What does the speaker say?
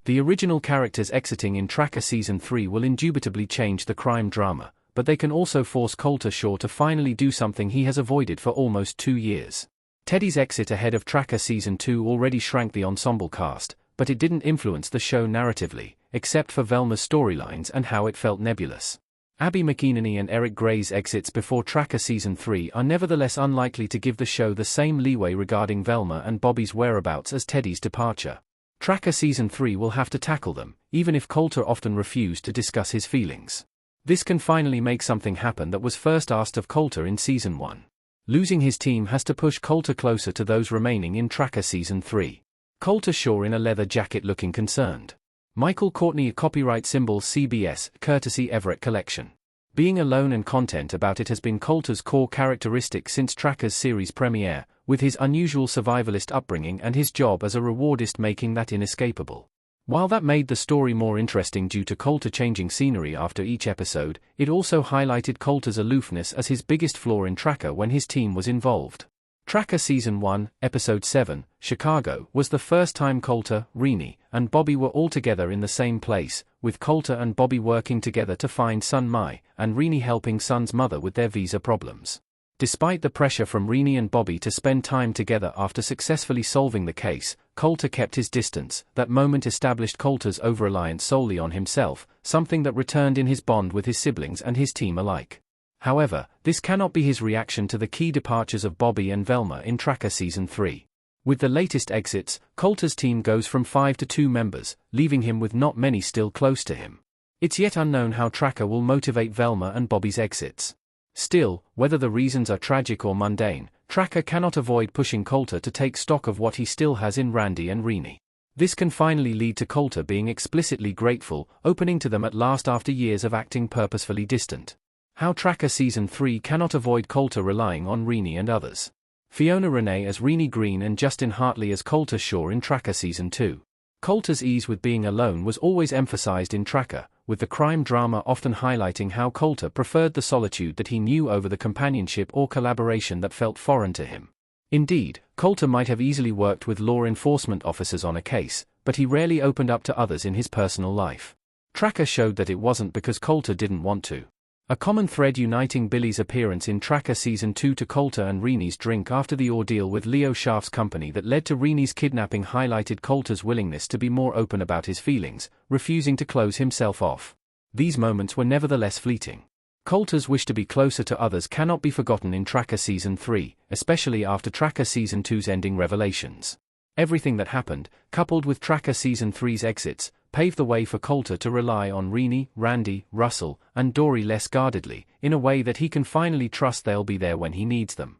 The original characters exiting in Tracker Season 3 will indubitably change the crime drama, but they can also force Colter to finally do something he has avoided for almost 2 years. Teddy's exit ahead of Tracker Season 2 already shrank the ensemble cast, but it didn't influence the show narratively, except for Velma's storylines and how it felt nebulous. Abby McEnany and Eric Gray's exits before Tracker Season 3 are nevertheless unlikely to give the show the same leeway regarding Velma and Bobby's whereabouts as Teddy's departure. Tracker Season 3 will have to tackle them, even if Colter often refused to discuss his feelings. This can finally make something happen that was first asked of Colter in Season 1. Losing his team has to push Colter closer to those remaining in Tracker Season 3. Colter in a leather jacket looking concerned. Michael Courtney, copyright symbol CBS, courtesy Everett Collection. Being alone and content about it has been Colter's core characteristic since Tracker's series premiere, with his unusual survivalist upbringing and his job as a rewardist making that inescapable. While that made the story more interesting due to Colter changing scenery after each episode, it also highlighted Colter's aloofness as his biggest flaw in Tracker when his team was involved. Tracker Season 1, Episode 7, Chicago, was the first time Colter, Renee, and Bobby were all together in the same place, with Colter and Bobby working together to find son Mai, and Renee helping son's mother with their visa problems. Despite the pressure from Renee and Bobby to spend time together after successfully solving the case, Colter kept his distance. That moment established Colter's over-reliance solely on himself, something that returned in his bond with his siblings and his team alike. However, this cannot be his reaction to the key departures of Bobby and Velma in Tracker Season 3. With the latest exits, Colter's team goes from 5 to 2 members, leaving him with not many still close to him. It's yet unknown how Tracker will motivate Velma and Bobby's exits. Still, whether the reasons are tragic or mundane, Tracker cannot avoid pushing Colter to take stock of what he still has in Randy and Renee. This can finally lead to Colter being explicitly grateful, opening to them at last after years of acting purposefully distant. How Tracker Season 3 cannot avoid Colter relying on Renee and others. Fiona Renee as Renee Green and Justin Hartley as Colter in Tracker Season 2. Colter's ease with being alone was always emphasized in Tracker, with the crime drama often highlighting how Colter preferred the solitude that he knew over the companionship or collaboration that felt foreign to him. Indeed, Colter might have easily worked with law enforcement officers on a case, but he rarely opened up to others in his personal life. Tracker showed that it wasn't because Colter didn't want to. A common thread uniting Billy's appearance in Tracker Season 2 to Colter and Renee's drink after the ordeal with Leo Schaaf's company that led to Renee's kidnapping highlighted Colter's willingness to be more open about his feelings, refusing to close himself off. These moments were nevertheless fleeting. Colter's wish to be closer to others cannot be forgotten in Tracker Season 3, especially after Tracker Season 2's ending revelations. Everything that happened, coupled with Tracker Season 3's exits, paved the way for Colter to rely on Renee, Randy, Russell, and Dory less guardedly, in a way that he can finally trust they'll be there when he needs them.